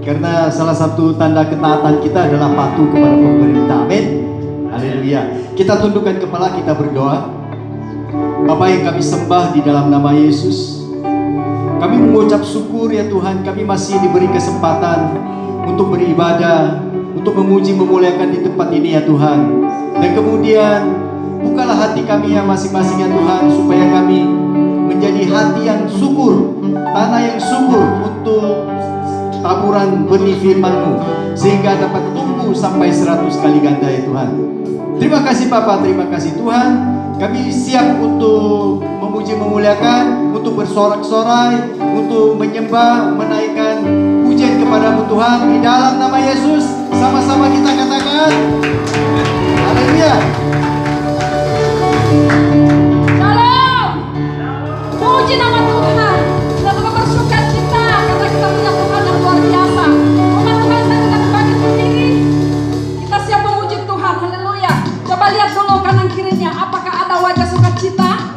Karena salah satu tanda ketaatan kita adalah patuh kepada pemerintah. Amin. Haleluya. Kita tundukkan kepala, kita berdoa. Bapa yang kami sembah di dalam nama Yesus, kami mengucap syukur ya Tuhan, kami masih diberi kesempatan untuk beribadah, untuk memuji memuliakan di tempat ini ya Tuhan. Dan kemudian bukalah hati kami yang masing-masing ya Tuhan, supaya kami menjadi hati yang syukur, tanah yang syukur untuk taburan benih firman-Mu, sehingga dapat tumbuh sampai 100 kali ganda ya Tuhan. Terima kasih Bapa, terima kasih Tuhan. Kami siap untuk memuji memuliakan, untuk bersorak-sorai, untuk menyembah, menaikkan pujian kepada-Mu Tuhan. Di dalam nama Yesus, sama-sama kita katakan haleluya. Shalom. Puji nama Tuhan. Kita juga bersuka cita karena kita punya Tuhan yang luar biasa. Umat Tuhan, saya tidak berbagi sendiri. Kita siap memuji Tuhan. Haleluya. Coba lihat dulu kanan kirinya, apakah ada wajah sukacita?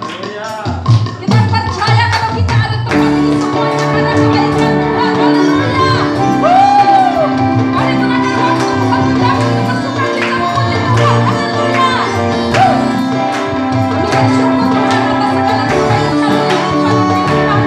Kita percaya kalau kita ada tempat ini semuanya karena kebaikan Tuhan. Haleluya. Mari gunakan waktu 1 jam untuk bersuka cita memuji Tuhan. Haleluya. Kami bersyukur Tuhan atas segala kebaikan yang Tuhan berikan.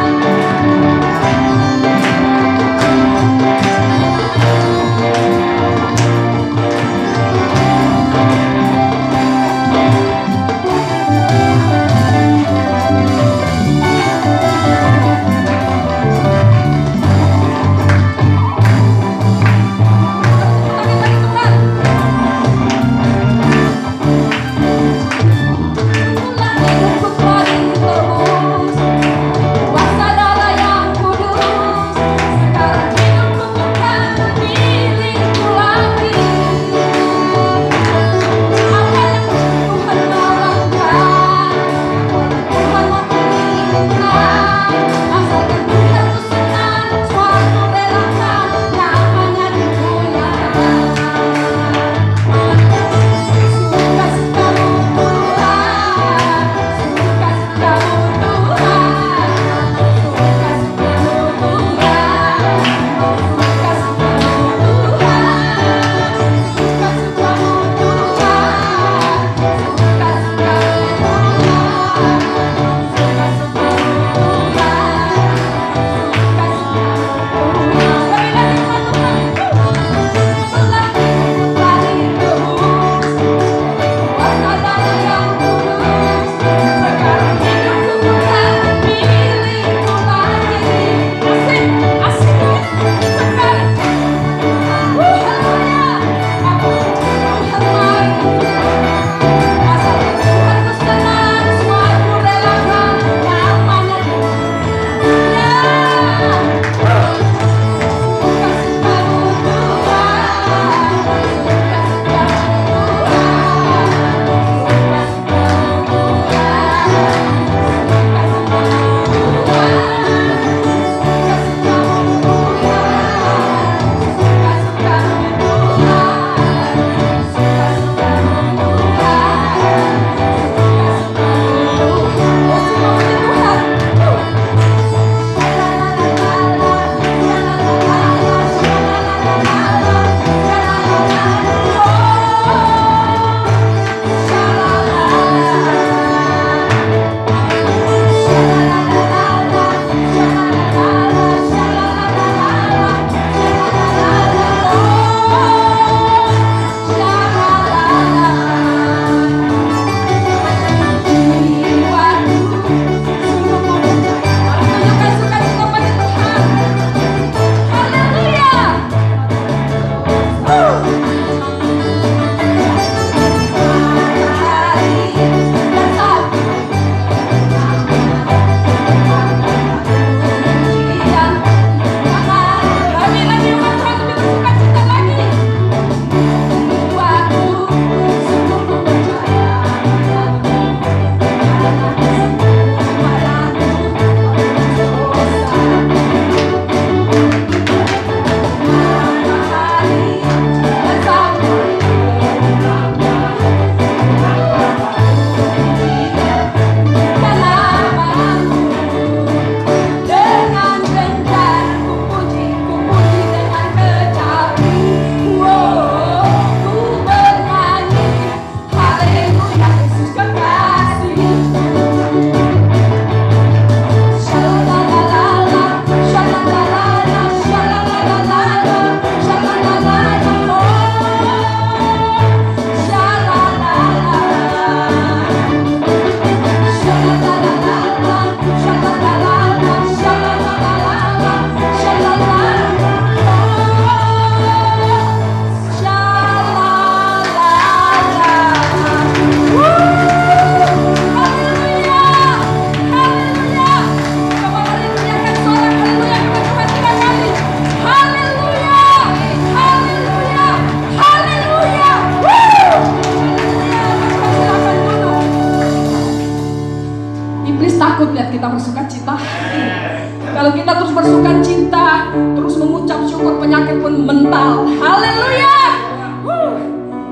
Kalau kita terus bersuka cita, terus mengucap syukur, penyakit pun mental. Haleluya.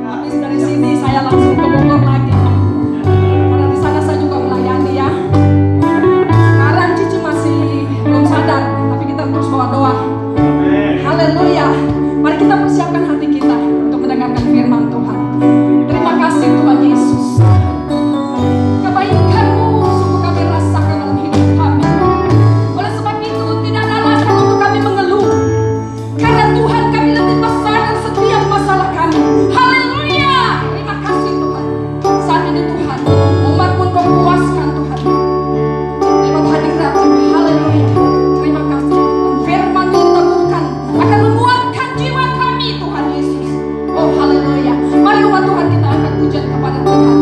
Habis dari sini saya langsung ke Bogor lagi. Karena di sana saya juga melayani ya. Sekarang Cici masih belum sadar, tapi kita terus bawa doa. Haleluya. Mari kita persiapkan hati kita untuk mendengarkan firman Tuhan. Terima kasih Tuhan Yesus. Kebaikan-Mu sungguh kami rasakan dalam hidup kami. Oleh sebab itu tidak ada alasan untuk kami mengeluh. Karena Tuhan kami lebih besar dari setiap masalah kami. Haleluya. Terima kasih Tuhan. Saat ini Tuhan, umat pun Kau puaskan Tuhan. Lewat hadirat-Mu. Haleluya. Terima kasih. Dan firman-Mu diteguhkan akan menguatkan jiwa kami Tuhan Yesus. Oh haleluya. Mari umat Tuhan kita angkat pujian kepada Tuhan.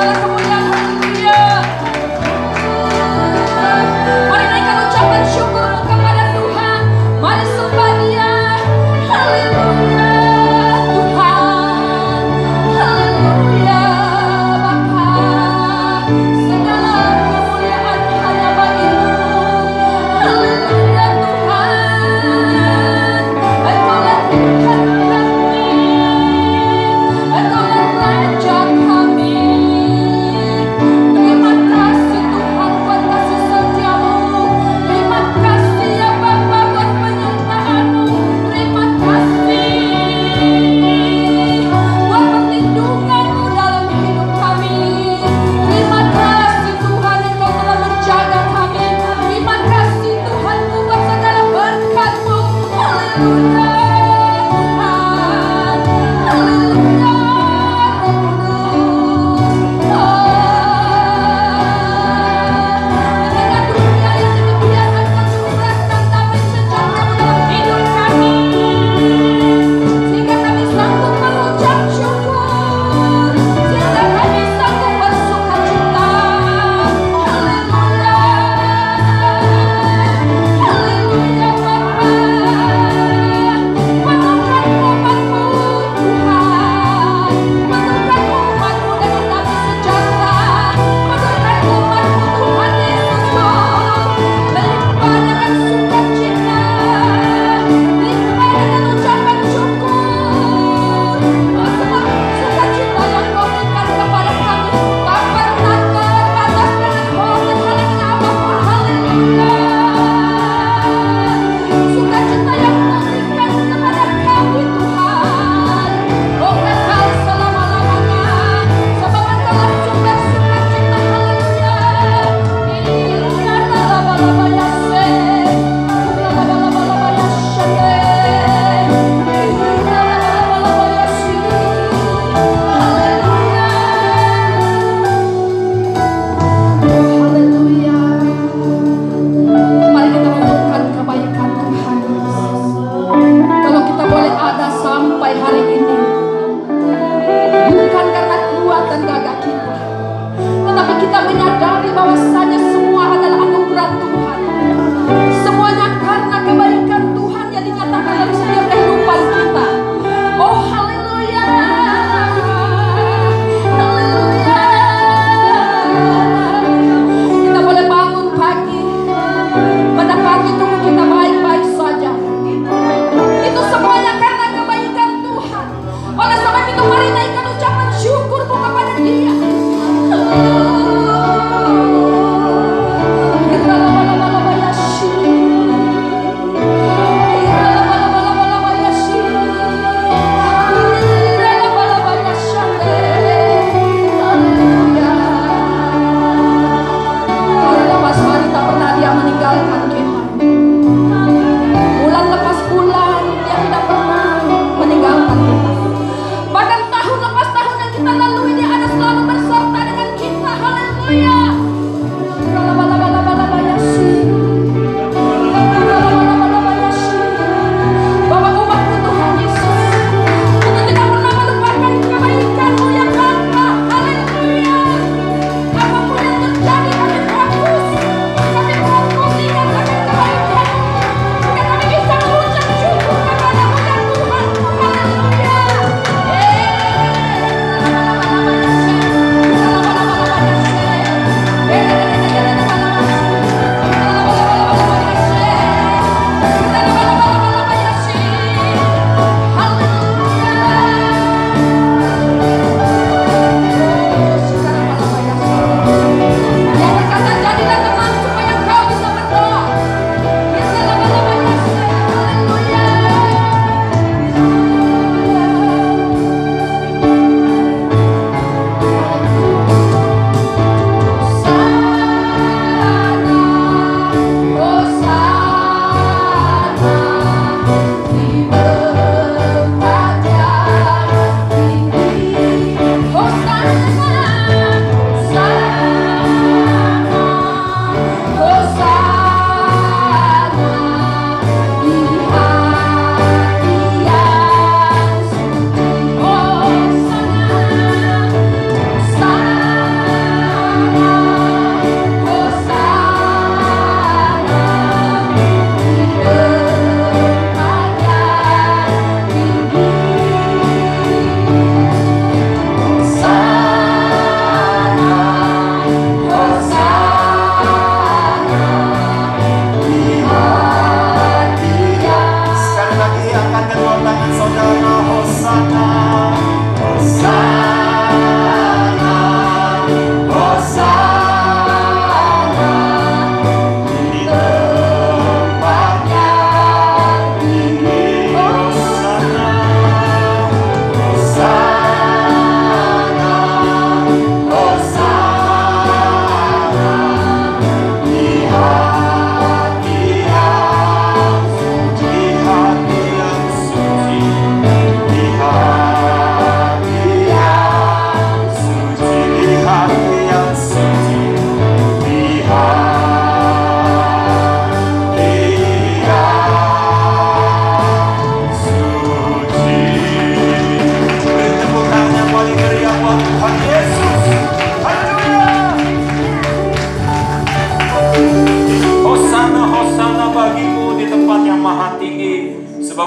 segala kemuliaan. Haleluya. Mari naikkan ucapan syukur kepada Tuhan. Mari sembah Dia. Haleluya Tuhan. Haleluya Bapa. Segala kemuliaan hanya bagi-Mu. Haleluya Tuhan. Engkaulah Tuhan kami. Engkaulah Raja kami. Terima kasih Tuhan buat kasih setia-Mu. Terima kasih ya Bapa buat penyertaan-Mu. Terima kasih buat perlindungan-Mu dalam hidup kami. Terima kasih Tuhan Engkau telah menjaga kami. Terima kasih Tuhan buat segala berkat-Mu. Haleluya Tuhan. Haleluya Roh Kudus. Di tengah dunia yang demikian Engkau curahkan damai sejahtera-Mu dalam hidup kami. Sehingga kami sanggup mengucap syukur. Sehingga kami sanggup bersuka cita. Haleluya. Haleluya Bapa. Menemukan umat-Mu Tuhan. Menemukan umat-Mu dengan damai sejahtera. Menemukan umat-Mu Tuhan Yesus melimpah dengan sukacita. Melimpah dengan ucapan syukur. Sebab sukacita yang Kau berikan kepada kami tak pernah terbatas dengan hotel halangan apapun. Haleluya. Sukacita yang Kau berikan kepada kami Tuhan, oh kekal selama-lamanya. Sebab Engkaulah sumber sukacita. Haleluya. Haleluya. Laba-laba yase. Laba-laba yashate. Laba-laba yasi. Haleluya. Haleluya. Mari kita renungkan kebaikan Tuhan Yesus. Kalau kita boleh ada sampai hari ini, bukan karena kuat dan gagah kita, tetapi kita menyadari bahwasanya semua adalah anugerah Tuhan. Semuanya karena kebaikan Tuhan yang dinyatakan dalam setiap kehidupan kita. Oh haleluya. Haleluya. Kita boleh bangun pagi, mendapati tubuh kita baik-baik saja. Itu semuanya karena kebaikan Tuhan. Oleh sebab itu mari naikkan ucapan syukur-Mu kepada Dia. Hari lepas hari tak pernah Dia meninggalkan kita. Bulan lepas bulan Dia tidak pernah meninggalkan kita. Bahkan tahun lepas tahun yang kita lalui Dia ada selalu berserta dengan kita. Haleluya. Bapak umat-Mu Tuhan Yesus, kita tidak pernah melupakan kebaikan-Mu yang nyata. Haleluya. Apapun yang terjadi kami fokus ingat akan kebaikan-Mu. Sehingga kami bisa mengucap syukur kepada-Mu ya Tuhan. Haleluya. Haleluya.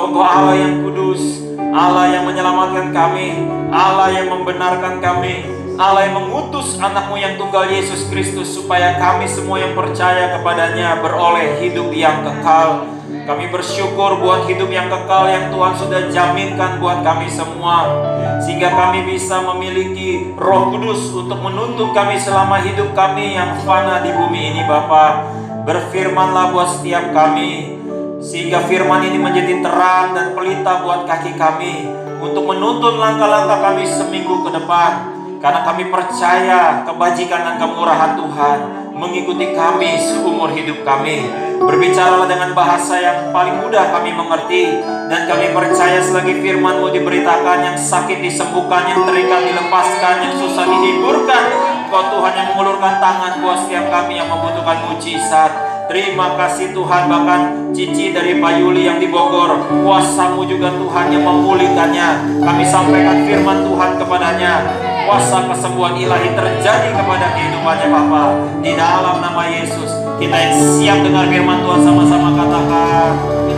sebab Engkau Allah yang kudus, Allah yang menyelamatkan kami, Allah yang membenarkan kami, Allah yang mengutus anak-Mu yang tunggal Yesus Kristus supaya kami semua yang percaya kepadanya beroleh hidup yang kekal. Kami bersyukur buat hidup yang kekal yang Tuhan sudah jaminkan buat kami semua, sehingga kami bisa memiliki Roh Kudus untuk menuntun kami selama hidup kami yang fana di bumi ini. Bapa, berfirmanlah buat setiap kami, sehingga firman ini menjadi terang dan pelita buat kaki kami untuk menuntun langkah-langkah kami seminggu ke depan. Karena kami percaya kebajikan dan kemurahan Tuhan mengikuti kami seumur hidup kami. Berbicaralah dengan bahasa yang paling mudah kami mengerti, dan kami percaya selagi firman-Mu diberitakan, yang sakit disembuhkan, yang terikat dilepaskan, yang susah dihiburkan. Engkau Tuhan yang mengulurkan tangan buat setiap kami yang membutuhkan mujizat. Terima kasih Tuhan, bahkan Cici dari Pak Yuli yang di Bogor, kuasa-Mu juga Tuhan yang memulihkannya. Kami sampaikan firman Tuhan kepadanya, kuasa kesembuhan ilahi terjadi kepada kehidupannya Bapa, di dalam nama Yesus. Kita yang siap dengar firman Tuhan sama-sama katakan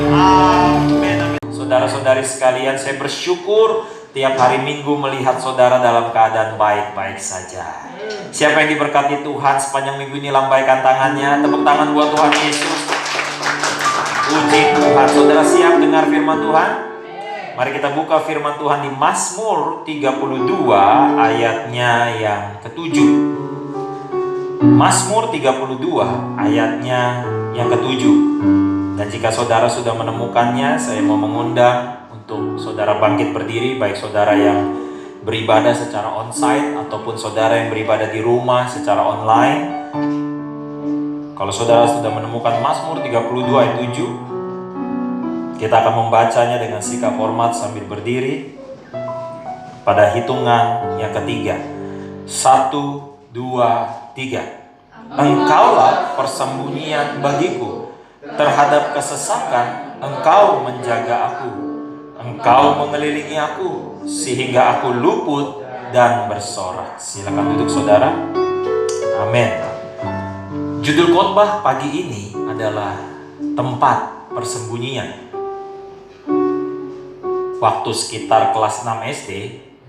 amin, amin. Saudara-saudari sekalian, saya bersyukur tiap hari Minggu melihat saudara dalam keadaan baik-baik saja. Siapa yang diberkati Tuhan sepanjang minggu ini, lambaikan tangannya. Tepuk tangan buat Tuhan Yesus. Puji Tuhan. Saudara siap dengar firman Tuhan? Mari kita buka firman Tuhan di Mazmur 32 ayatnya yang ke-7. Mazmur 32 ayatnya yang ke-7. Dan jika saudara sudah menemukannya, saya mau mengundang untuk saudara bangkit berdiri, baik saudara yang beribadah secara onsite ataupun saudara yang beribadah di rumah secara online. Kalau saudara sudah menemukan Mazmur 32 ayat 7, kita akan membacanya dengan sikap hormat sambil berdiri pada hitungan yang ketiga. 1, 2, 3. Engkaulah persembunyian bagiku, terhadap kesesakan Engkau menjaga aku. Engkau mengelilingi aku sehingga aku luput dan bersorak. Silakan duduk saudara. Amin. Judul khotbah pagi ini adalah tempat persembunyian. Waktu sekitar kelas 6 SD,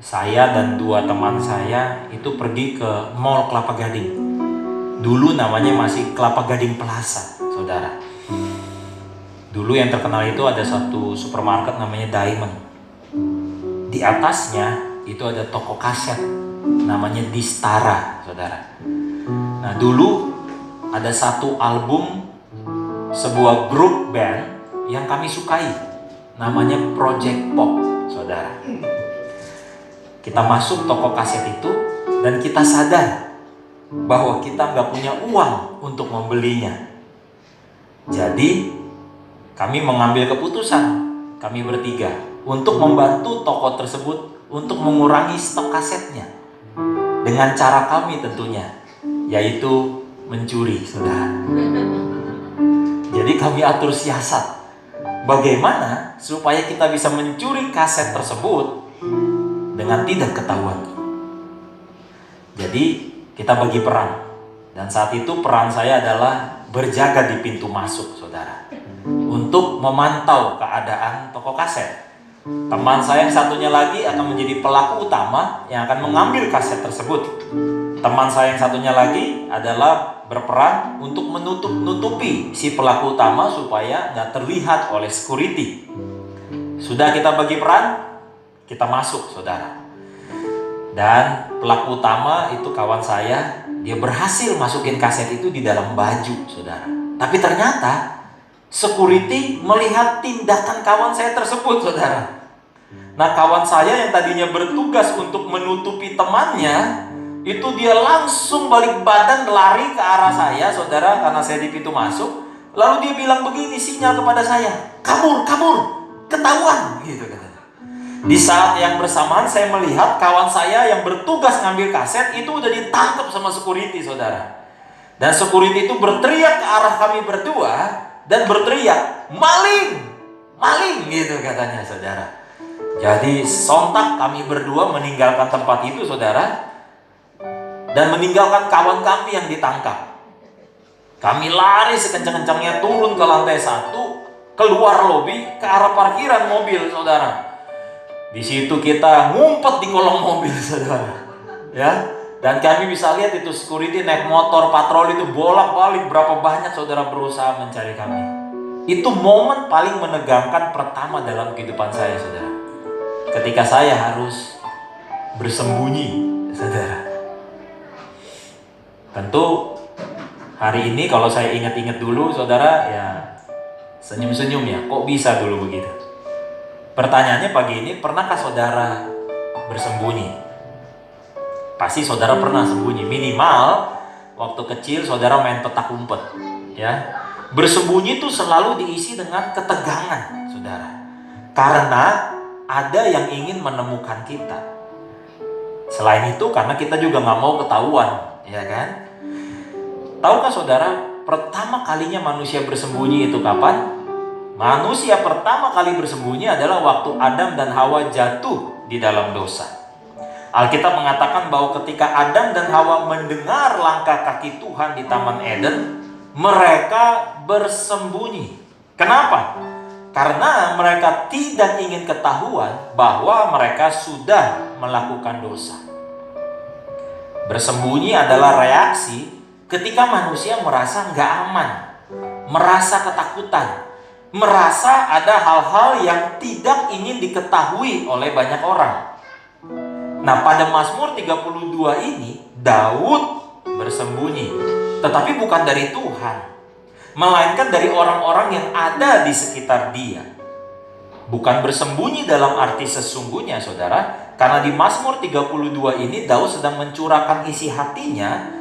saya dan 2 teman saya itu pergi ke Mall Kelapa Gading. Dulu namanya masih Kelapa Gading Plaza, saudara. Dulu yang terkenal itu ada satu supermarket namanya Diamond. Di atasnya itu ada toko kaset namanya Distara, saudara. Nah, dulu ada satu album sebuah grup band yang kami sukai, namanya Project Pop, saudara. Kita masuk toko kaset itu dan kita sadar bahwa kita nggak punya uang untuk membelinya. Jadi kami mengambil keputusan, kami bertiga, untuk membantu toko tersebut untuk mengurangi stok kasetnya. Dengan cara kami tentunya, yaitu mencuri, saudara. Jadi kami atur siasat bagaimana supaya kita bisa mencuri kaset tersebut dengan tidak ketahuan. Jadi kita bagi peran. Dan saat itu peran saya adalah berjaga di pintu masuk, saudara, untuk memantau keadaan toko kaset. Teman saya yang satunya lagi akan menjadi pelaku utama yang akan mengambil kaset tersebut. Teman saya yang satunya lagi adalah berperan untuk menutupi si pelaku utama supaya nggak terlihat oleh security. Sudah kita bagi peran, kita masuk, saudara. Dan pelaku utama itu kawan saya, dia berhasil masukin kaset itu di dalam baju, saudara. Tapi ternyata security melihat tindakan kawan saya tersebut, saudara. Nah, kawan saya yang tadinya bertugas untuk menutupi temannya, itu dia langsung balik badan lari ke arah saya, saudara, karena saya di pintu masuk. Lalu dia bilang begini, sinyal kepada saya, kabur, ketahuan, gitu katanya. Di saat yang bersamaan saya melihat kawan saya yang bertugas ngambil kaset itu udah ditangkap sama security, saudara. Dan security itu berteriak ke arah kami berdua dan berteriak, maling, gitu katanya, saudara. Jadi sontak kami berdua meninggalkan tempat itu, saudara, dan meninggalkan kawan kami yang ditangkap. Kami lari sekencang-kencangnya turun ke lantai 1, keluar lobi ke arah parkiran mobil, saudara. Di situ kita ngumpet di kolong mobil, saudara. Ya, dan kami bisa lihat itu security naik motor patroli itu bolak-balik, berapa banyak saudara berusaha mencari kami. Itu momen paling menegangkan pertama dalam kehidupan saya, saudara. Ketika saya harus bersembunyi, saudara. Tentu hari ini kalau saya ingat-ingat dulu, saudara, ya senyum-senyum ya, kok bisa dulu begitu? Pertanyaannya pagi ini, pernahkah saudara bersembunyi? Pasti saudara pernah sembunyi. Minimal waktu kecil saudara main petak umpet, ya. Bersembunyi itu selalu diisi dengan ketegangan, saudara. Karena ada yang ingin menemukan kita. Selain itu karena kita juga nggak mau ketahuan, ya kan? Tahukah saudara, pertama kalinya manusia bersembunyi itu kapan? Manusia pertama kali bersembunyi adalah waktu Adam dan Hawa jatuh di dalam dosa. Alkitab mengatakan bahwa ketika Adam dan Hawa mendengar langkah kaki Tuhan di Taman Eden, mereka bersembunyi. Kenapa? Karena mereka tidak ingin ketahuan bahwa mereka sudah melakukan dosa. Bersembunyi adalah reaksi ketika manusia merasa nggak aman, merasa ketakutan, merasa ada hal-hal yang tidak ingin diketahui oleh banyak orang. Nah, pada Mazmur 32 ini, Daud bersembunyi. Tetapi bukan dari Tuhan, melainkan dari orang-orang yang ada di sekitar dia. Bukan bersembunyi dalam arti sesungguhnya, saudara. Karena di Mazmur 32 ini, Daud sedang mencurahkan isi hatinya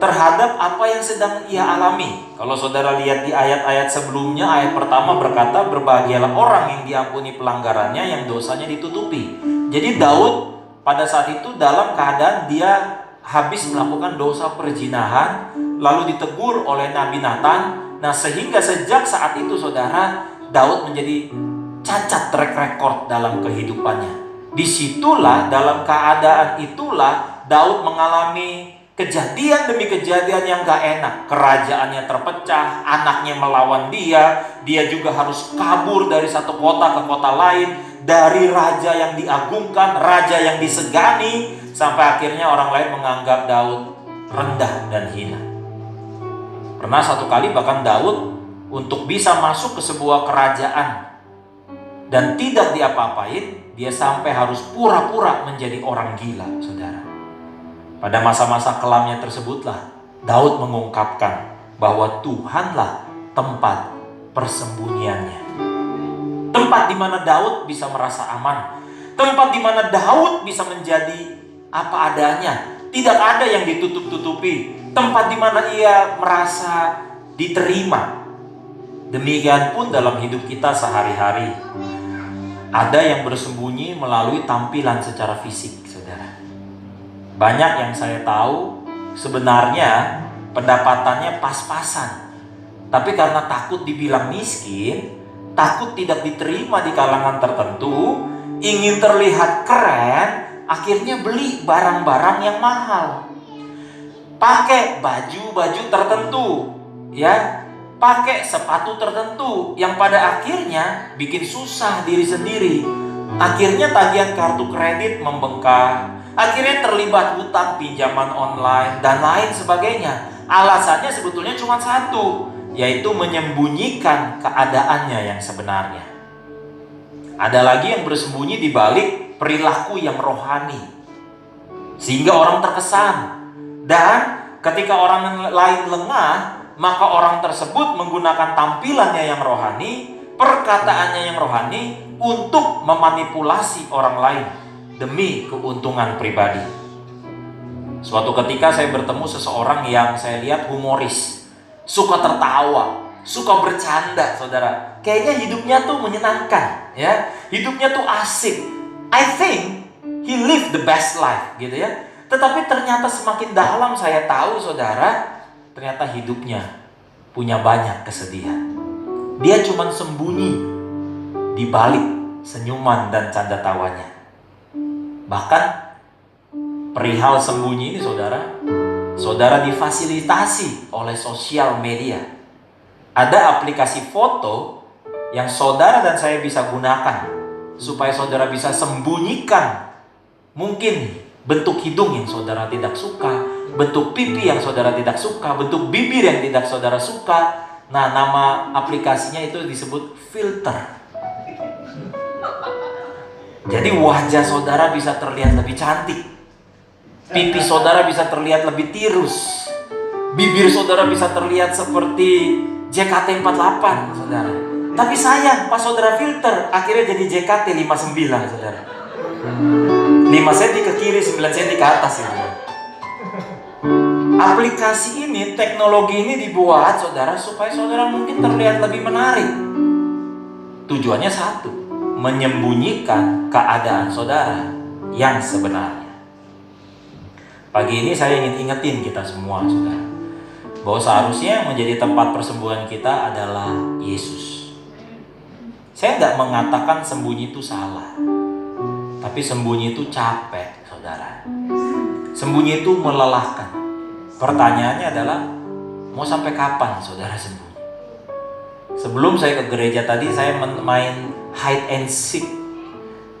terhadap apa yang sedang ia alami. Kalau saudara lihat di ayat-ayat sebelumnya, ayat pertama berkata, berbahagialah orang yang diampuni pelanggarannya, yang dosanya ditutupi. Jadi Daud pada saat itu dalam keadaan dia habis melakukan dosa perzinahan, lalu ditegur oleh Nabi Nathan. Nah, sehingga sejak saat itu, saudara, Daud menjadi cacat track record dalam kehidupannya. Disitulah, dalam keadaan itulah, Daud mengalami kejadian demi kejadian yang gak enak. Kerajaannya terpecah, anaknya melawan dia juga harus kabur dari satu kota ke kota lain, dari raja yang diagungkan, raja yang disegani, sampai akhirnya orang lain menganggap Daud rendah dan hina. Pernah satu kali bahkan Daud untuk bisa masuk ke sebuah kerajaan dan tidak diapa-apain, dia sampai harus pura-pura menjadi orang gila, saudara. Pada masa-masa kelamnya tersebutlah Daud mengungkapkan bahwa Tuhanlah tempat persembunyiannya. Tempat di mana Daud bisa merasa aman. Tempat di mana Daud bisa menjadi apa adanya. Tidak ada yang ditutup-tutupi. Tempat di mana ia merasa diterima. Demikian pun dalam hidup kita sehari-hari. Ada yang bersembunyi melalui tampilan secara fisik, saudara. Banyak yang saya tahu sebenarnya pendapatannya pas-pasan. Tapi karena takut dibilang miskin, takut tidak diterima di kalangan tertentu, ingin terlihat keren, akhirnya beli barang-barang yang mahal. Pakai baju-baju tertentu, ya, pakai sepatu tertentu yang pada akhirnya bikin susah diri sendiri. Akhirnya tagihan kartu kredit membengkak, akhirnya terlibat hutang pinjaman online dan lain sebagainya. Alasannya sebetulnya cuma satu, yaitu menyembunyikan keadaannya yang sebenarnya. Ada lagi yang bersembunyi di balik perilaku yang rohani, sehingga orang terkesan. Dan ketika orang lain lengah, maka orang tersebut menggunakan tampilannya yang rohani, perkataannya yang rohani untuk memanipulasi orang lain demi keuntungan pribadi. Suatu ketika saya bertemu seseorang yang saya lihat humoris, suka tertawa, suka bercanda, saudara. Kayaknya hidupnya tuh menyenangkan, ya. Hidupnya tuh asik. I think he lived the best life, gitu ya. Tetapi ternyata semakin dalam saya tahu, saudara, ternyata hidupnya punya banyak kesedihan. Dia cuma sembunyi di balik senyuman dan canda tawanya. Bahkan perihal sembunyi ini, saudara difasilitasi oleh sosial media. Ada aplikasi foto yang saudara dan saya bisa gunakan supaya saudara bisa sembunyikan mungkin bentuk hidung yang saudara tidak suka, bentuk pipi yang saudara tidak suka, bentuk bibir yang tidak saudara suka. Nah, nama aplikasinya itu disebut filter. Jadi wajah saudara bisa terlihat lebih cantik, pipi saudara bisa terlihat lebih tirus, bibir saudara bisa terlihat seperti JKT48, saudara. Tapi sayang, pas saudara filter, akhirnya jadi JKT59, saudara. 5 cm ke kiri, 9 cm ke atas, saudara. Aplikasi ini, teknologi ini dibuat, saudara, supaya saudara mungkin terlihat lebih menarik. Tujuannya satu, menyembunyikan keadaan saudara yang sebenarnya. Pagi ini saya ingin ingetin kita semua, saudara, bahwa seharusnya menjadi tempat persembuhan kita adalah Yesus. Saya nggak mengatakan sembunyi itu salah, tapi sembunyi itu capek, saudara. Sembunyi itu melelahkan. Pertanyaannya adalah, mau sampai kapan saudara sembunyi? Sebelum saya ke gereja tadi, saya main hide and seek.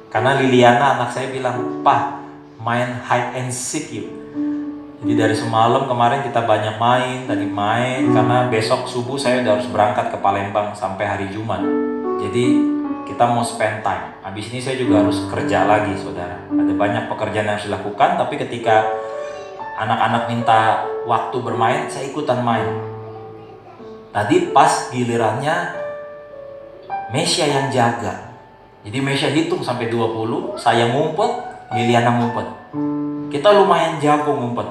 Karena Liliana anak saya bilang, "Pak, main hide and seek yuk." Jadi dari semalam kemarin kita banyak main, karena besok subuh saya udah harus berangkat ke Palembang sampai hari Jumat. Jadi kita mau spend time. Habis ini saya juga harus kerja lagi, saudara. Ada banyak pekerjaan yang harus dilakukan, tapi ketika anak-anak minta waktu bermain, saya ikutan main. Tadi pas gilirannya Mesya yang jaga. Jadi Mesya hitung sampai 20, saya ngumpet, Liliana ngumpet. Kita lumayan jago ngumpet.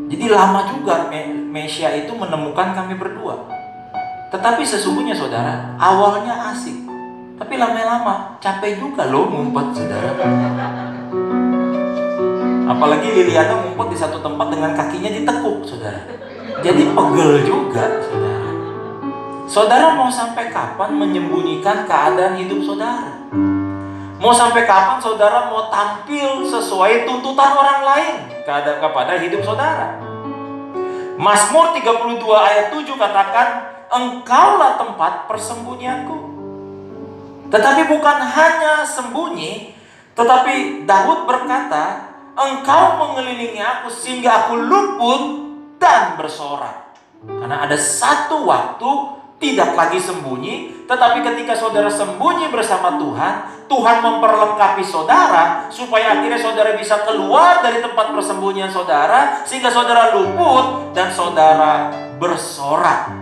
Jadi lama juga Mesya itu menemukan kami berdua. Tetapi sesungguhnya, saudara, awalnya asik, tapi lama-lama capek juga loh ngumpet, saudara. Apalagi Liliana ngumpet di satu tempat dengan kakinya ditekuk, saudara. Jadi pegel juga, saudara. Saudara mau sampai kapan menyembunyikan keadaan hidup saudara? Mau sampai kapan saudara mau tampil sesuai tuntutan orang lain kepada hidup saudara? Mazmur 32 ayat 7 katakan, "Engkaulah tempat persembunyianku." Tetapi bukan hanya sembunyi, tetapi Daud berkata, "Engkau mengelilingi aku sehingga aku luput dan bersorak." Karena ada satu waktu tidak lagi sembunyi, tetapi ketika saudara sembunyi bersama Tuhan, Tuhan memperlengkapi saudara supaya akhirnya saudara bisa keluar dari tempat persembunyian saudara, sehingga saudara luput dan saudara bersorak.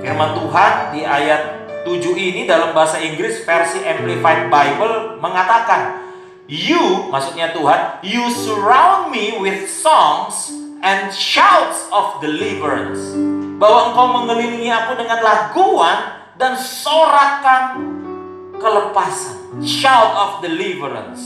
Firman Tuhan di ayat 7 ini dalam bahasa Inggris versi Amplified Bible mengatakan, "You," maksudnya Tuhan, "you surround me with songs and shouts of deliverance." Bahwa engkau mengelilingi aku dengan laguan dan sorakan kelepasan. Shout of deliverance.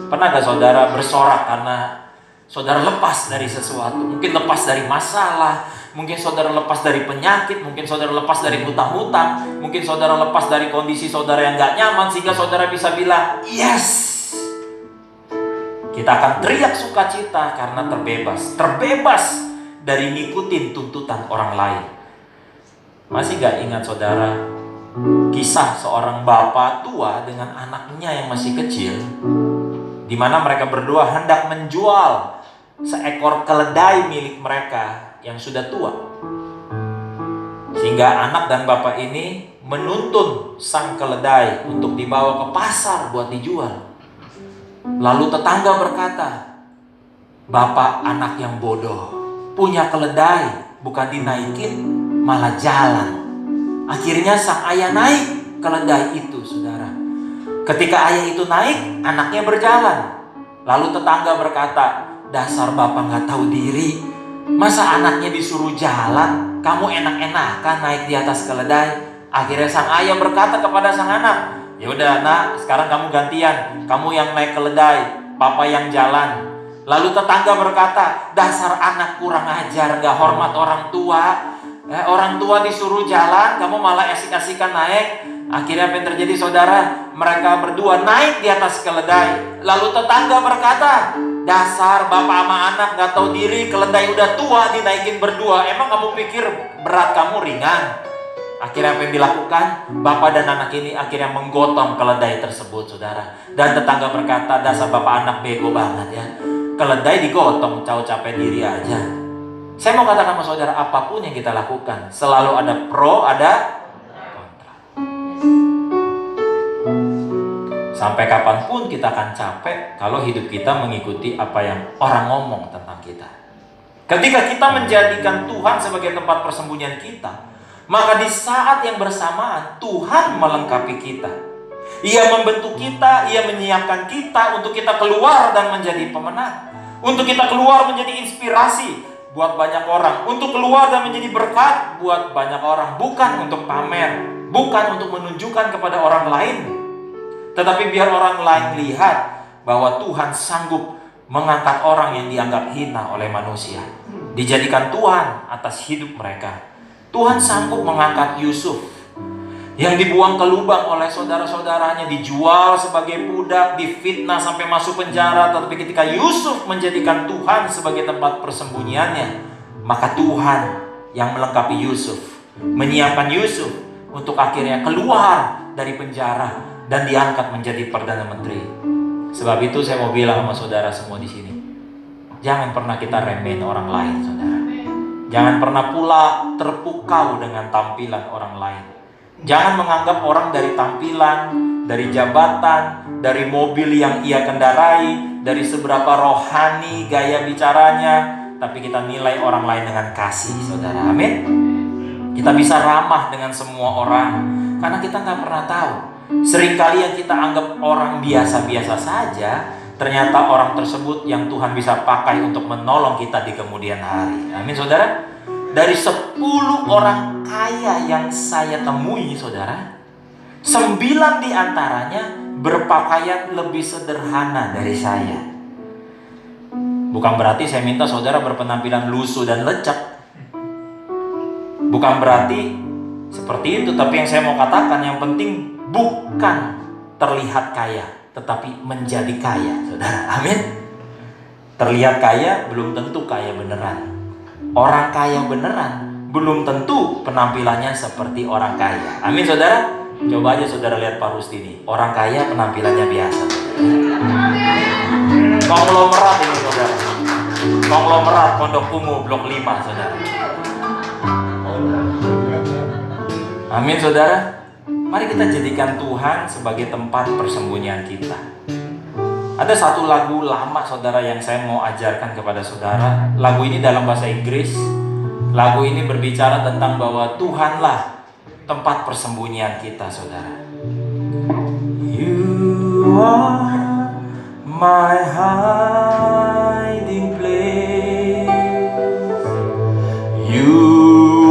Pernah gak saudara bersorak karena saudara lepas dari sesuatu? Mungkin lepas dari masalah, mungkin saudara lepas dari penyakit, mungkin saudara lepas dari hutang-hutang, mungkin saudara lepas dari kondisi saudara yang gak nyaman, sehingga saudara bisa bilang, "Yes!" Kita akan teriak sukacita karena terbebas dari ngikutin tuntutan orang lain. Masih gak ingat saudara kisah seorang bapak tua dengan anaknya yang masih kecil, di mana mereka berdua hendak menjual seekor keledai milik mereka yang sudah tua. Sehingga anak dan bapak ini menuntun sang keledai untuk dibawa ke pasar buat dijual. Lalu tetangga berkata, "Bapak anak yang bodoh, punya keledai, bukan dinaikin, malah jalan." Akhirnya sang ayah naik keledai itu, saudara. Ketika ayah itu naik, anaknya berjalan. Lalu tetangga berkata, "Dasar bapak gak tahu diri, masa anaknya disuruh jalan, kamu enak-enakan naik di atas keledai." Akhirnya sang ayah berkata kepada sang anak, "Ya udah nak, sekarang kamu gantian, kamu yang naik keledai, papa yang jalan." Lalu tetangga berkata, "Dasar anak kurang ajar, gak hormat orang tua. Orang tua disuruh jalan, kamu malah asik-asikan naik." Akhirnya apa yang terjadi, saudara? Mereka berdua naik di atas keledai. Lalu tetangga berkata, "Dasar bapak sama anak gak tahu diri, keledai udah tua dinaikin berdua. Emang kamu pikir berat kamu ringan?" Akhirnya apa yang dilakukan? Bapak dan anak ini akhirnya menggotong keledai tersebut, saudara. Dan tetangga berkata, dasar bapak anak bego banget ya. Keledai digotong, cau capek diri aja. Saya mau katakan sama saudara, apapun yang kita lakukan, selalu ada pro, ada kontra. Sampai kapanpun kita akan capek kalau hidup kita mengikuti apa yang orang ngomong tentang kita. Ketika kita menjadikan Tuhan sebagai tempat persembunyian kita, maka di saat yang bersamaan Tuhan melengkapi kita. Ia membentuk kita, Ia menyiapkan kita untuk kita keluar dan menjadi pemenang. Untuk kita keluar menjadi inspirasi buat banyak orang. Untuk keluar dan menjadi berkat buat banyak orang. Bukan untuk pamer, bukan untuk menunjukkan kepada orang lain, tetapi biar orang lain lihat bahwa Tuhan sanggup mengangkat orang yang dianggap hina oleh manusia, dijadikan Tuhan atas hidup mereka. Tuhan sanggup mengangkat Yusuf yang dibuang ke lubang oleh saudara-saudaranya, dijual sebagai budak, difitnah sampai masuk penjara. Tetapi ketika Yusuf menjadikan Tuhan sebagai tempat persembunyiannya, maka Tuhan yang melengkapi Yusuf, menyiapkan Yusuf untuk akhirnya keluar dari penjara dan diangkat menjadi Perdana Menteri. Sebab itu saya mau bilang sama saudara semua di sini, jangan pernah kita remehin orang lain, saudara. Jangan pernah pula terpukau dengan tampilan orang lain. Jangan menganggap orang dari tampilan, dari jabatan, dari mobil yang ia kendarai, dari seberapa rohani gaya bicaranya, tapi kita nilai orang lain dengan kasih, saudara. Amin. Kita bisa ramah dengan semua orang, karena kita nggak pernah tahu. Seringkali yang kita anggap orang biasa-biasa saja, ternyata orang tersebut yang Tuhan bisa pakai untuk menolong kita di kemudian hari. Amin, saudara. Dari 10 orang kaya yang saya temui, saudara, 9 diantaranya berpakaian lebih sederhana dari saya. Bukan berarti saya minta saudara berpenampilan lusuh dan lecek. Bukan berarti seperti itu. Tapi yang saya mau katakan, yang penting bukan terlihat kaya, tetapi menjadi kaya, saudara. Amin. Terlihat kaya belum tentu kaya beneran. Orang kaya beneran belum tentu penampilannya seperti orang kaya. Amin, saudara. Coba aja saudara lihat Pak Rustini, orang kaya penampilannya biasa. Konglomerat ini, saudara. Konglomerat Pondok Ungu Blok 5, saudara. Amin, saudara. Mari kita jadikan Tuhan sebagai tempat persembunyian kita. Ada satu lagu lama, saudara, yang saya mau ajarkan kepada saudara. Lagu ini dalam bahasa Inggris. Lagu ini berbicara tentang bahwa Tuhanlah tempat persembunyian kita, saudara. You are my hiding place. You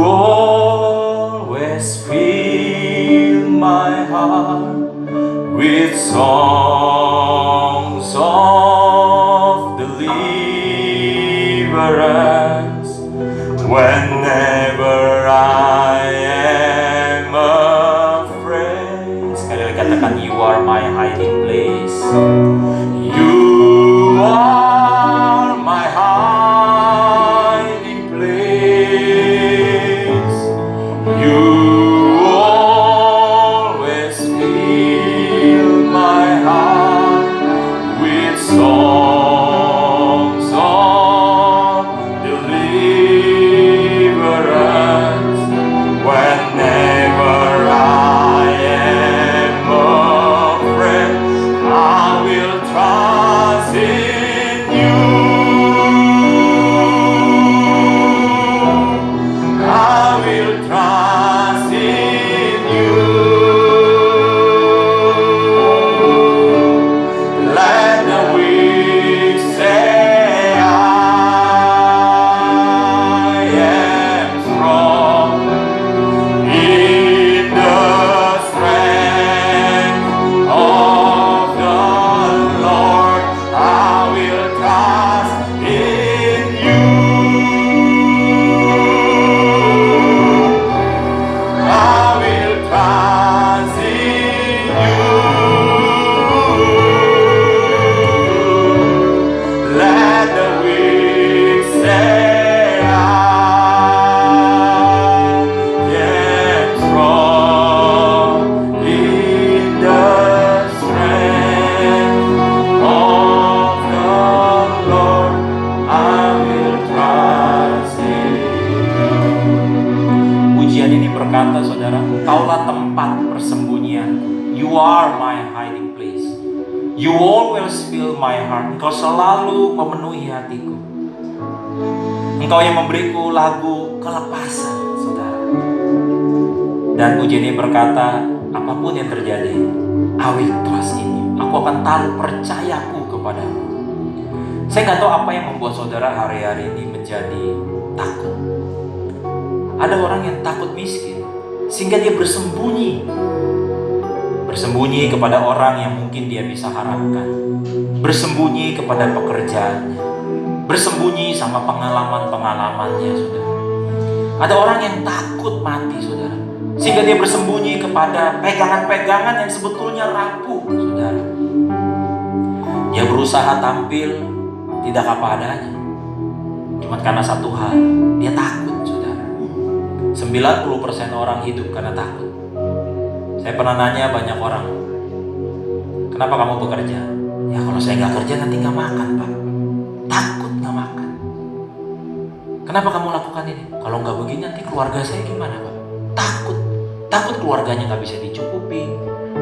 always fill my heart with songs of deliverance. Whenever I am afraid. Sekali lagi katakan, you are my hiding place. You are my hiding place. You always fill my heart with songs of deliverance. Whenever I am afraid, I will berkata, saudara, Engkaulah tempat persembunyianku. You are my hiding place. You always fill my heart. Engkau selalu memenuhi hatiku. Engkau yang memberiku lagu kelepasan, saudara. Dan pujian ini berkata, apapun yang terjadi, I will trust in you. Aku akan taruh percayaku kepadamu. Saya nggak tahu apa yang membuat saudara hari-hari ini menjadi takut. Ada orang yang takut miskin, sehingga dia bersembunyi. Bersembunyi kepada orang yang mungkin dia bisa harapkan. Bersembunyi kepada pekerjaannya. Bersembunyi sama pengalaman-pengalamannya, saudara. Ada orang yang takut mati, saudara, sehingga dia bersembunyi kepada pegangan-pegangan yang sebetulnya rapuh, saudara. Dia berusaha tampil tidak apa adanya. Cuma karena satu hal, dia takut, saudara. 90% orang hidup karena takut. Saya pernah nanya banyak orang, kenapa kamu bekerja? Ya kalau saya nggak kerja nanti nggak makan, Pak. Takut nggak makan. Kenapa kamu lakukan ini? Kalau nggak begini nanti keluarga saya gimana, Pak? Takut. Takut keluarganya nggak bisa dicukupi.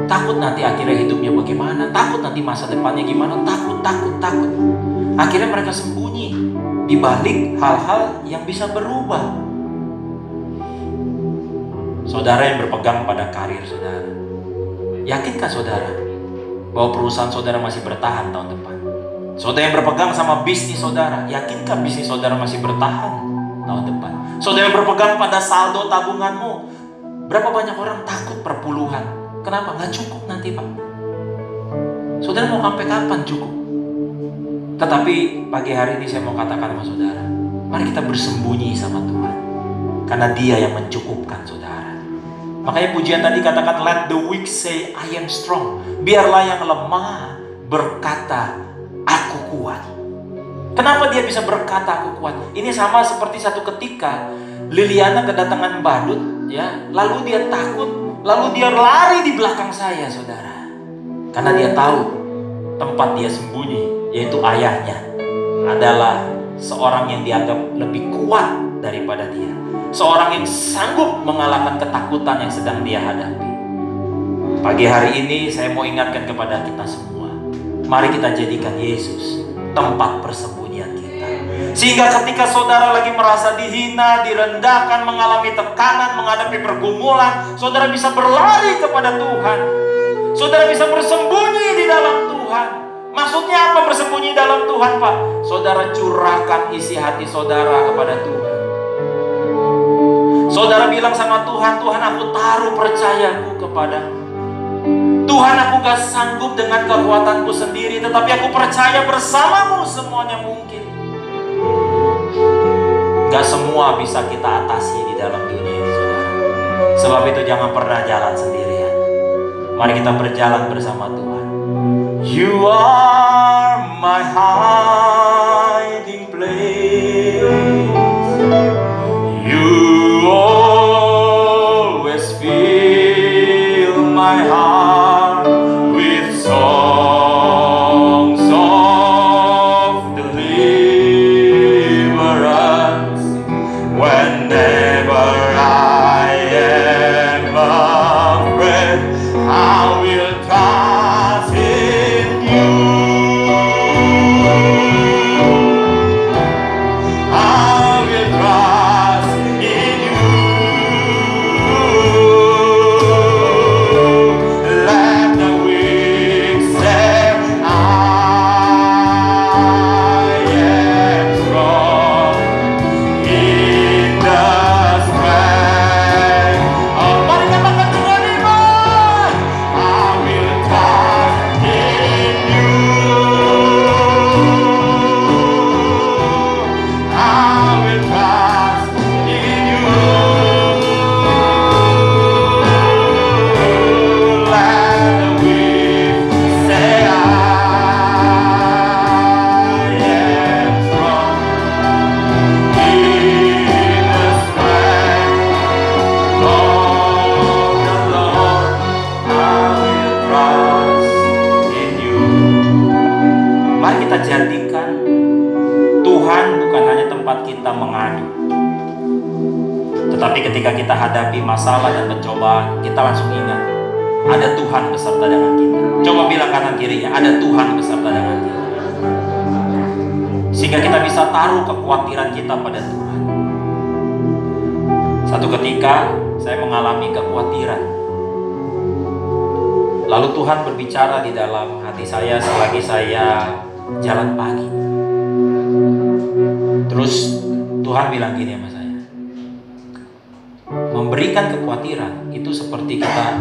Takut nanti akhirnya hidupnya bagaimana. Takut nanti masa depannya gimana. Takut. Akhirnya mereka sembunyi di balik hal-hal yang bisa berubah. Saudara yang berpegang pada karir saudara, yakinkah saudara bahwa perusahaan saudara masih bertahan tahun depan? Saudara yang berpegang sama bisnis saudara, yakinkah bisnis saudara masih bertahan tahun depan? Saudara yang berpegang pada saldo tabunganmu, berapa banyak orang takut perpuluhan? Kenapa? Nggak cukup nanti, Pak. Saudara mau sampai kapan cukup? Tetapi pagi hari ini saya mau katakan sama saudara, mari kita bersembunyi sama Tuhan, karena Dia yang mencukupkan saudara. Makanya pujian tadi katakan, let the weak say I am strong. Biarlah yang lemah berkata, aku kuat. Kenapa dia bisa berkata aku kuat? Ini sama seperti satu ketika Liliana kedatangan badut, ya, lalu dia takut, lalu dia lari di belakang saya, saudara. Karena dia tahu tempat dia sembunyi, yaitu ayahnya adalah seorang yang dianggap lebih kuat daripada dia. Seorang yang sanggup mengalahkan ketakutan yang sedang dia hadapi. Pagi hari ini saya mau ingatkan kepada kita semua, mari kita jadikan Yesus tempat persembunyian kita. Sehingga ketika saudara lagi merasa dihina, direndahkan, mengalami tekanan, menghadapi pergumulan, saudara bisa berlari kepada Tuhan. Saudara bisa bersembunyi di dalam Tuhan. Maksudnya apa bersembunyi dalam Tuhan, Pak? Saudara curahkan isi hati saudara kepada Tuhan. Saudara bilang sama Tuhan, Tuhan aku taruh percayaku kepadamu. Tuhan aku gak sanggup dengan kekuatanku sendiri, tetapi aku percaya bersamamu semuanya mungkin. Gak semua bisa kita atasi di dalam dunia ini, saudara. Sebab itu jangan pernah jalan sendirian. Mari kita berjalan bersama Tuhan. You are my hiding place. You always fill my heart with songs of deliverance. Whenever I am afraid, I will trust in you. I will trust in you. Let the weak say I am strong in the strength of. Mari katakan dengan iman, I will trust in you. I will trust in you. Let the weak say I am strong in the strength of the Lord. I will trust in you. Mari kita jadikan Tuhan bukan hanya tempat kita mengadu, Tetapi ketika kita hadapi masalah dan pencobaan, kita langsung ingat, ada Tuhan beserta dengan kita. Coba bilang kanan kirinya, ada Tuhan beserta dengan kita. Sehingga kita bisa taruh kekhawatiran kita pada Tuhan. Satu ketika saya mengalami kekhawatiran. Lalu Tuhan berbicara di dalam hati saya selagi saya jalan pagi. Terus Tuhan bilang gini sama saya, memberikan kekhawatiran itu seperti kita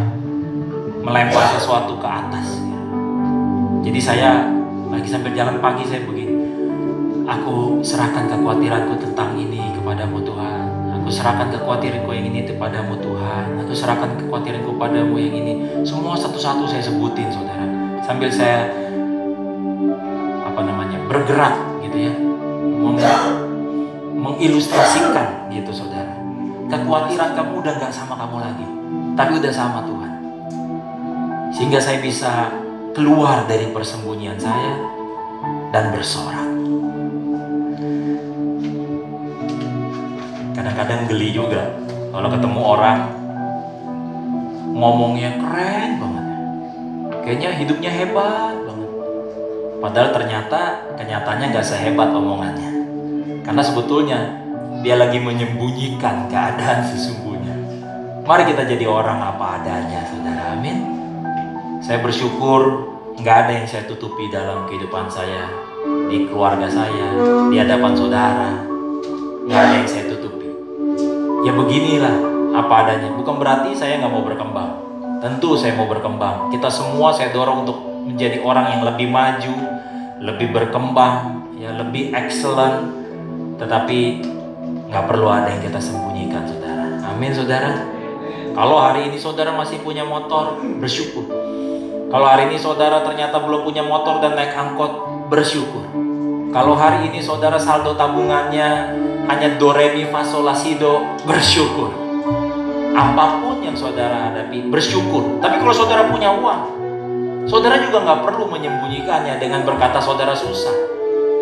melempar sesuatu ke atas. Jadi saya lagi sambil jalan pagi saya begini, aku serahkan kekhawatiranku tentang ini kepadamu Tuhan. Aku serahkan kekhawatiranku yang ini kepadamu Tuhan. Aku serahkan kekhawatiranku padamu yang ini. Semua satu-satu saya sebutin, saudara. Sambil saya bergerak gitu ya, mengilustrasikan gitu, saudara. Kekhawatiran kamu udah gak sama kamu lagi, tapi udah sama Tuhan. Sehingga saya bisa keluar dari persembunyian saya dan bersorak. Kadang-kadang geli juga kalau ketemu orang ngomongnya keren banget, kayaknya hidupnya hebat banget, padahal kenyataannya gak sehebat omongannya. Karena sebetulnya dia lagi menyembunyikan keadaan sesungguhnya. Mari kita jadi orang apa adanya, saudara. Amin. Saya bersyukur gak ada yang saya tutupi dalam kehidupan saya, di keluarga saya, di hadapan saudara. Gak ada yang saya tutupi. Ya beginilah apa adanya. Bukan berarti saya gak mau berkembang. Tentu saya mau berkembang. Kita semua saya dorong untuk menjadi orang yang lebih maju, lebih berkembang, ya lebih excellent. Tetapi gak perlu ada yang kita sembunyikan, saudara. Amin, saudara. Kalau hari ini saudara masih punya motor, bersyukur. Kalau hari ini saudara ternyata belum punya motor dan naik angkot, bersyukur. Kalau hari ini saudara saldo tabungannya hanya do re mi fa sol la si do, bersyukur. Apapun yang saudara hadapi, bersyukur. Tapi kalau saudara punya uang, saudara juga gak perlu menyembunyikannya dengan berkata saudara susah.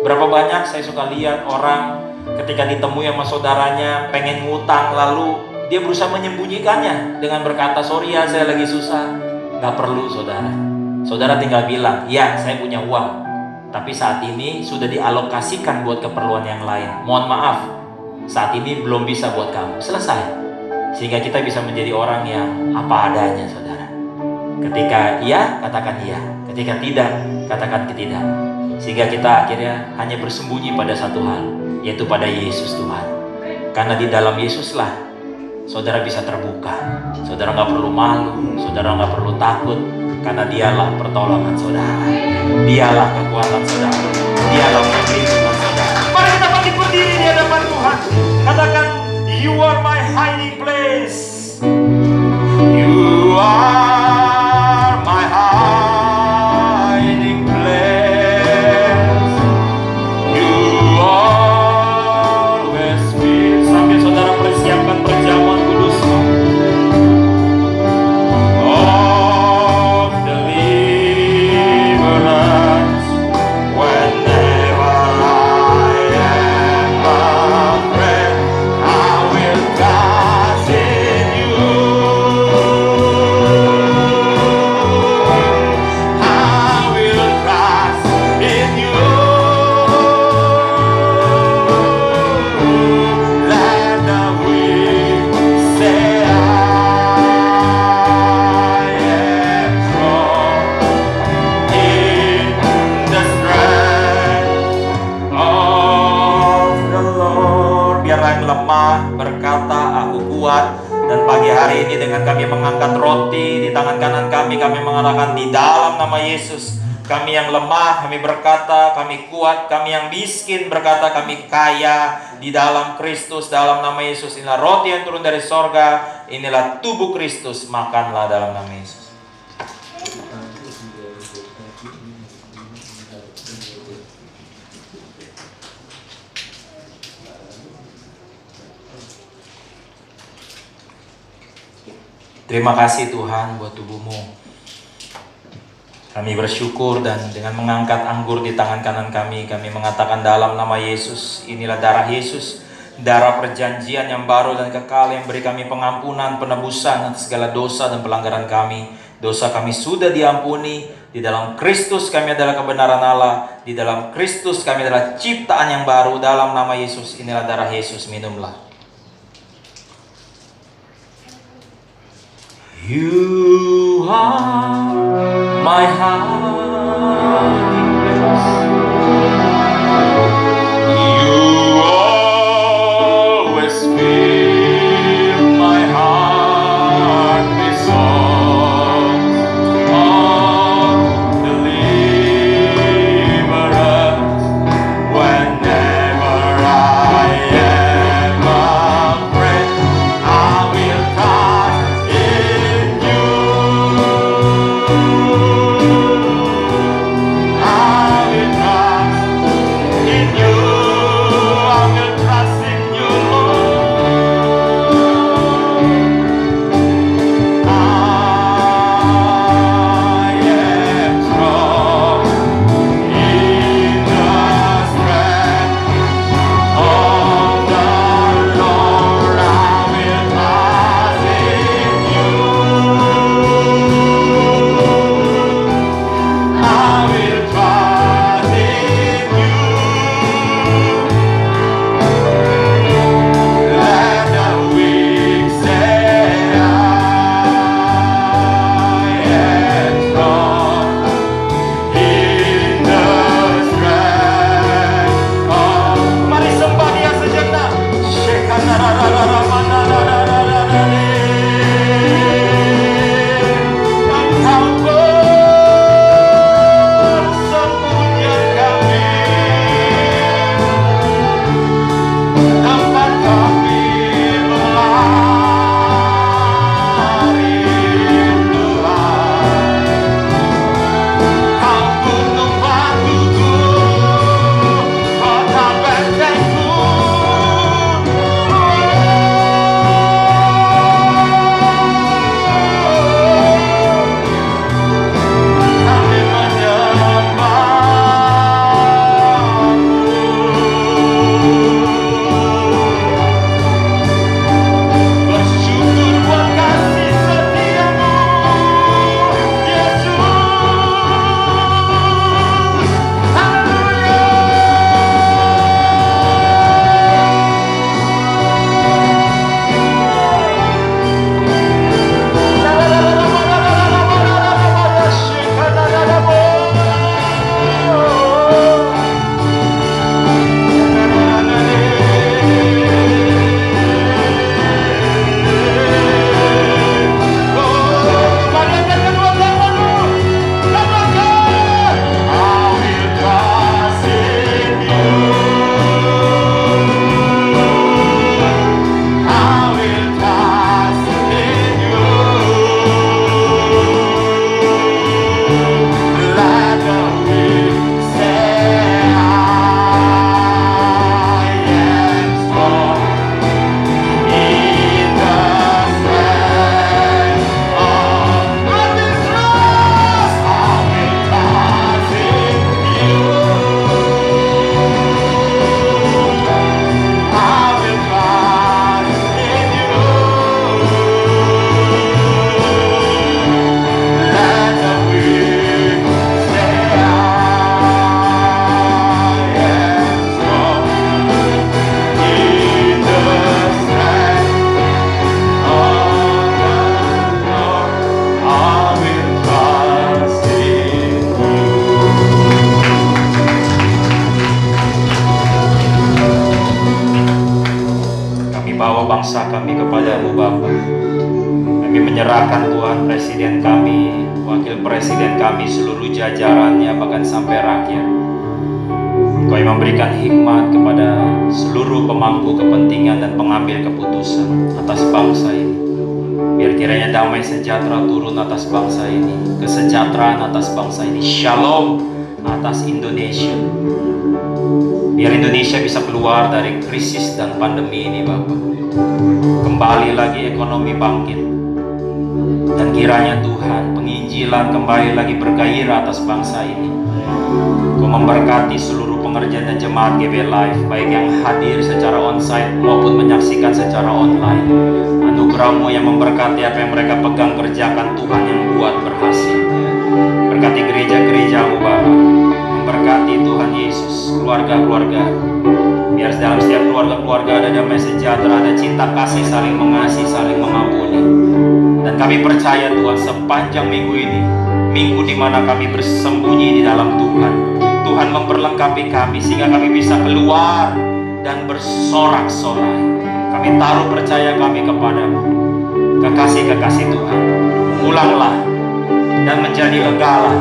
Berapa banyak saya suka lihat orang ketika ditemui sama saudaranya pengen ngutang, lalu dia berusaha menyembunyikannya dengan berkata, sorry ya saya lagi susah. Gak perlu, saudara. Saudara tinggal bilang, ya saya punya uang, tapi saat ini sudah dialokasikan buat keperluan yang lain. Mohon maaf, saat ini belum bisa buat kamu. Selesai. Sehingga kita bisa menjadi orang yang apa adanya, saudara. Ketika iya, katakan iya. Ketika tidak, katakan tidak. Sehingga kita akhirnya hanya bersembunyi pada satu hal, yaitu pada Yesus Tuhan. Karena di dalam Yesuslah saudara bisa terbuka. Saudara gak perlu malu, saudara gak perlu takut, karena dialah pertolongan saudara, dialah kekuatan saudara, dialah perlindungan saudara. Mari kita bangkit berdiri di hadapan Tuhan. Katakan, you are my hiding place. You are my hiding place. You always be. Sambil saudara persiapkan perjamuan kudusmu. Dan pagi hari ini dengan kami mengangkat roti di tangan kanan kami mengatakan di dalam nama Yesus, kami yang lemah kami berkata kami kuat, kami yang miskin berkata kami kaya di dalam Kristus. Dalam nama Yesus, inilah roti yang turun dari sorga, inilah tubuh Kristus, makanlah dalam nama Yesus. Terima kasih Tuhan buat tubuhmu. Kami bersyukur dan dengan mengangkat anggur di tangan kanan kami mengatakan dalam nama Yesus, inilah darah Yesus, darah perjanjian yang baru dan kekal yang beri kami pengampunan, penebusan atas segala dosa dan pelanggaran kami. Dosa kami sudah diampuni, di dalam Kristus kami adalah kebenaran Allah, di dalam Kristus kami adalah ciptaan yang baru. Dalam nama Yesus, inilah darah Yesus, minumlah. You are my hiding place. You always fill my heart with songs of deliverance. Whenever I am afraid, I will trust in you. I will trust in you. I will trust in you, Lord. I am strong in the strength of the Lord. I will trust in you. I will trust in you. Let the weak say I am strong in the strength of. Mari sembah Dia sejenak. Engkau persembunyian kami, tempat kami berlari, Tuhan. Kau gunung batuku, kota bentengku. Kami menyembahmu. Bersyukur buat kasih setiamu, Yesus. Kami bawa bangsa kami kepadamu, Bapa. Kami menyerahkan Tuhan presiden kami, wakil presiden kami, seluruh jajarannya, bahkan sampai rakyat. Kau yang memberikan hikmat kepada seluruh pemangku kepentingan dan pengambil keputusan atas bangsa ini. Biar kiranya damai sejahtera turun atas bangsa ini, kesejahteraan atas bangsa ini, shalom atas Indonesia. Biar Indonesia bisa keluar dari krisis dan pandemi ini, Bapak. Kembali lagi ekonomi bangkit. Dan kiranya Tuhan, penginjilan kembali lagi bergairah atas bangsa ini. Kau memberkati seluruh pengerjaan dan jemaat GB Live, baik yang hadir secara onsite maupun menyaksikan secara online. Anugerah-Mu yang memberkati apa yang mereka pegang kerjakan, Tuhan yang buat berhasil. Berkati gereja-gereja-Mu Bapa, memberkati Tuhan Yesus, keluarga-keluarga. Biar dalam setiap keluarga-keluarga ada damai sejahtera, ada cinta kasih, saling mengasihi, saling mengampuni. Dan kami percaya Tuhan, sepanjang minggu ini, minggu di mana kami bersembunyi di dalam Tuhan, Tuhan memperlengkapi kami sehingga kami bisa keluar dan bersorak-sorai. Kami taruh percaya kami kepadamu. Kekasih-kekasih Tuhan, ulanglah dan menjadi legalah.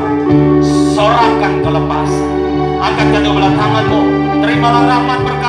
Sorakan kelepasan. Angkat kedua belah tanganmu, terimalah rahmat berkat